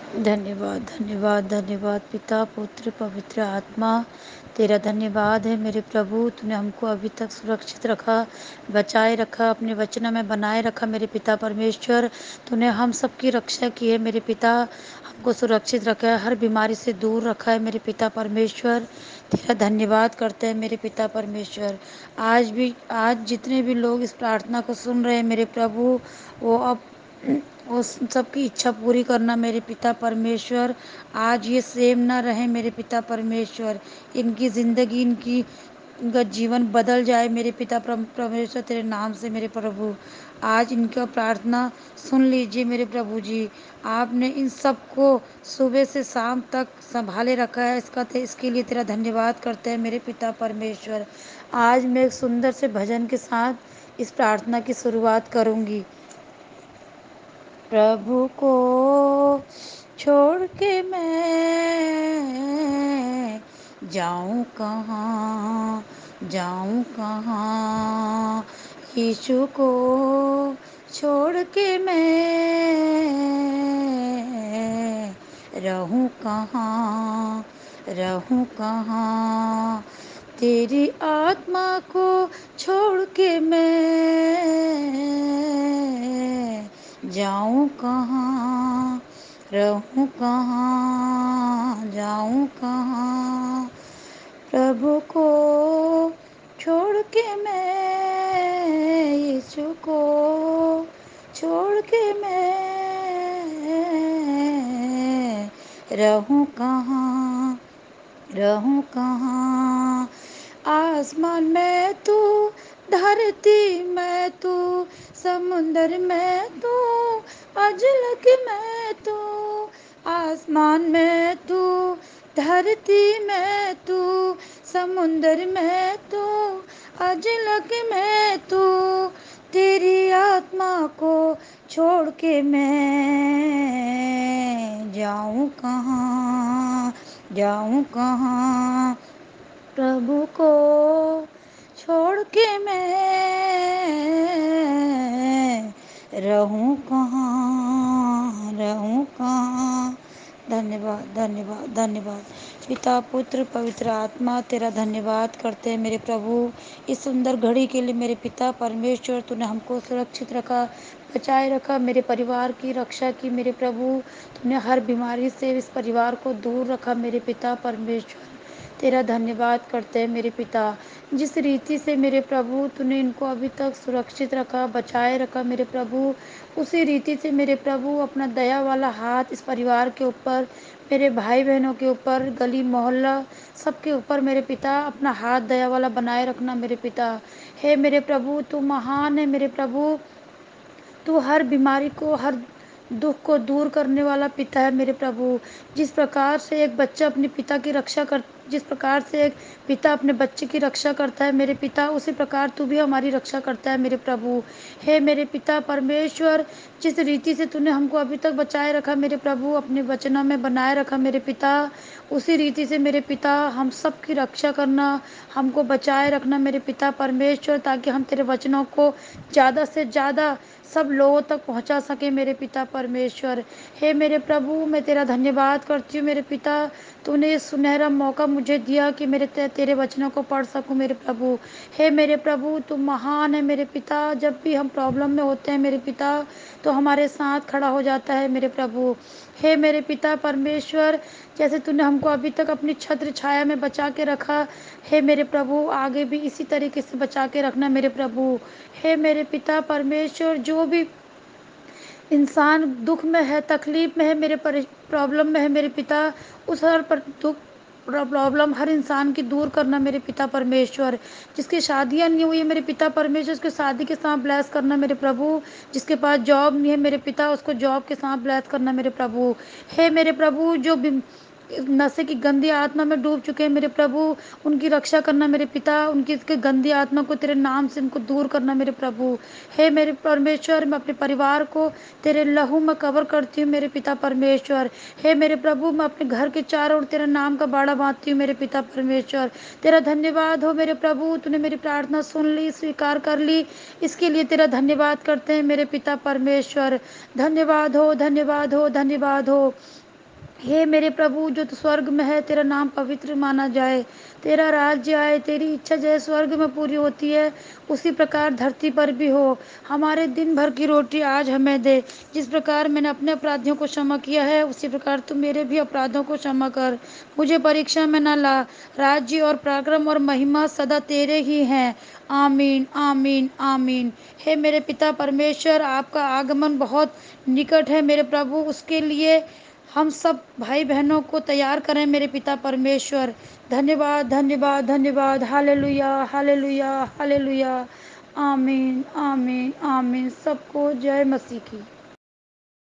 धन्यवाद, धन्यवाद, धन्यवाद पिता, पुत्र, पवित्र आत्मा। तेरा धन्यवाद है मेरे प्रभु, तूने हमको अभी तक सुरक्षित रखा, बचाए रखा, अपने वचनों में बनाए रखा मेरे पिता परमेश्वर। तूने हम सबकी रक्षा की है मेरे पिता, हमको सुरक्षित रखा है, हर बीमारी से दूर रखा है मेरे पिता परमेश्वर। तेरा धन्यवाद करते हैं मेरे पिता परमेश्वर। आज जितने भी लोग इस प्रार्थना को सुन रहे हैं मेरे प्रभु, वो अब उस सबकी इच्छा पूरी करना मेरे पिता परमेश्वर। आज ये सेम ना रहे मेरे पिता परमेश्वर, इनकी ज़िंदगी इनका जीवन बदल जाए मेरे पिता परमेश्वर, तेरे नाम से मेरे प्रभु। आज इनका प्रार्थना सुन लीजिए मेरे प्रभु जी। आपने इन सबको सुबह से शाम तक संभाले रखा है, इसके लिए तेरा धन्यवाद करते हैं मेरे पिता परमेश्वर। आज मैं एक सुंदर से भजन के साथ इस प्रार्थना की शुरुआत करूंगी। प्रभु को छोड़ के मैं जाऊं कहाँ, जाऊं कहाँ। यीशु को छोड़ के मैं रहूं कहाँ, रहूं कहाँ। तेरी आत्मा को छोड़ के मैं जाऊं कहाँ, रहूं कहाँ, जाऊं कहाँ। प्रभु को छोड़ के मैं, यीशु को छोड़ के मैं रहूं कहाँ, रहूं कहाँ। आसमान में तू, धरती में तू, समुंदर में तू, अजलक में तू। आसमान में तू, धरती में तू, समुंदर में तू, अजलक में तू। तेरी आत्मा को छोड़ के मैं जाऊं कहाँ, जाऊं कहाँ। प्रभु को छोड़ के मैं रहूं कहाँ, रहूं कहाँ। धन्यवाद, धन्यवाद, धन्यवाद। पिता, पुत्र, पवित्र आत्मा, तेरा धन्यवाद करते हैं मेरे प्रभु, इस सुंदर घड़ी के लिए मेरे पिता परमेश्वर। तूने हमको सुरक्षित रखा, बचाए रखा, मेरे परिवार की रक्षा की मेरे प्रभु। तूने हर बीमारी से इस परिवार को दूर रखा मेरे पिता परमेश्वर। तेरा धन्यवाद करते हैं मेरे पिता। जिस रीति से मेरे प्रभु तूने इनको अभी तक सुरक्षित रखा, बचाए रखा मेरे प्रभु, उसी रीति से मेरे प्रभु अपना दया वाला हाथ इस परिवार के ऊपर, मेरे भाई बहनों के ऊपर, गली मोहल्ला सबके ऊपर मेरे पिता अपना हाथ दया वाला बनाए रखना मेरे पिता। हे मेरे प्रभु, तू महान है मेरे प्रभु। तू हर बीमारी को, हर दुख को दूर करने वाला पिता है मेरे प्रभु। जिस प्रकार से एक बच्चा अपने पिता की रक्षा कर जिस प्रकार से एक पिता अपने बच्चे की रक्षा करता है मेरे पिता, उसी प्रकार तू भी हमारी रक्षा करता है मेरे प्रभु। हे मेरे पिता परमेश्वर, जिस रीति से तूने हमको अभी तक बचाए रखा मेरे प्रभु, अपने वचनों में बनाए रखा मेरे पिता, उसी रीति से मेरे पिता हम सब की रक्षा करना, हमको बचाए रखना मेरे पिता परमेश्वर, ताकि हम तेरे वचनों को ज़्यादा से ज़्यादा सब लोगों तक पहुंचा सके मेरे पिता परमेश्वर। हे मेरे प्रभु, मैं तेरा धन्यवाद करती हूँ मेरे पिता। तूने ये सुनहरा मौका मुझे दिया कि तेरे वचनों को पढ़ सकूं मेरे प्रभु। हे मेरे प्रभु, तू महान है मेरे पिता। जब भी हम प्रॉब्लम में होते हैं मेरे पिता, तो हमारे साथ खड़ा हो जाता है मेरे प्रभु। हे मेरे पिता परमेश्वर, जैसे तूने हमको अभी तक अपनी छत्र छाया में बचा के रखा, हे मेरे प्रभु आगे भी इसी तरीके से बचा के रखना मेरे प्रभु। हे मेरे पिता परमेश्वर, जो भी इंसान दुख में है, तकलीफ में है, मेरे प्रॉब्लम में है मेरे पिता, उस हर पर दुख प्रॉब्लम हर इंसान की दूर करना मेरे पिता परमेश्वर। जिसकी शादियां नहीं हुई है मेरे पिता परमेश्वर, उसकी शादी के साथ ब्लेस करना मेरे प्रभु। जिसके पास जॉब नहीं है मेरे पिता, उसको जॉब के साथ ब्लेस करना मेरे प्रभु। हे मेरे प्रभु, जो नशे की गंदी आत्मा में डूब चुके हैं मेरे प्रभु, उनकी रक्षा करना मेरे पिता। उनकी इसके गंदी आत्मा को तेरे नाम से उनको दूर करना मेरे प्रभु। हे मेरे परमेश्वर, मैं अपने परिवार को तेरे लहू में कवर करती हूँ मेरे पिता परमेश्वर। हे मेरे प्रभु, मैं अपने घर के चारों ओर तेरे नाम का बाड़ा बांधती हूँ मेरे पिता परमेश्वर। तेरा धन्यवाद हो मेरे प्रभु, तूने मेरी प्रार्थना सुन ली, स्वीकार कर ली, इसके लिए तेरा धन्यवाद करते हैं मेरे पिता परमेश्वर। धन्यवाद हो, धन्यवाद हो, धन्यवाद हो। हे मेरे प्रभु, जो स्वर्ग में है तेरा नाम पवित्र माना जाए, तेरा राज्य आए, तेरी इच्छा जैसे स्वर्ग में पूरी होती है उसी प्रकार धरती पर भी हो। हमारे दिन भर की रोटी आज हमें दे। जिस प्रकार मैंने अपने अपराधियों को क्षमा किया है उसी प्रकार तू मेरे भी अपराधों को क्षमा कर। मुझे परीक्षा में न ला। राज्य और पराक्रम और महिमा सदा तेरे ही हैं। आमीन आमीन आमीन। हे मेरे पिता परमेश्वर, आपका आगमन बहुत निकट है मेरे प्रभु, उसके लिए हम सब भाई बहनों को तैयार करें मेरे पिता परमेश्वर। धन्यवाद धन्यवाद धन्यवाद। Hallelujah hallelujah hallelujah. आमीन आमीन आमीन। सबको जय मसीह की।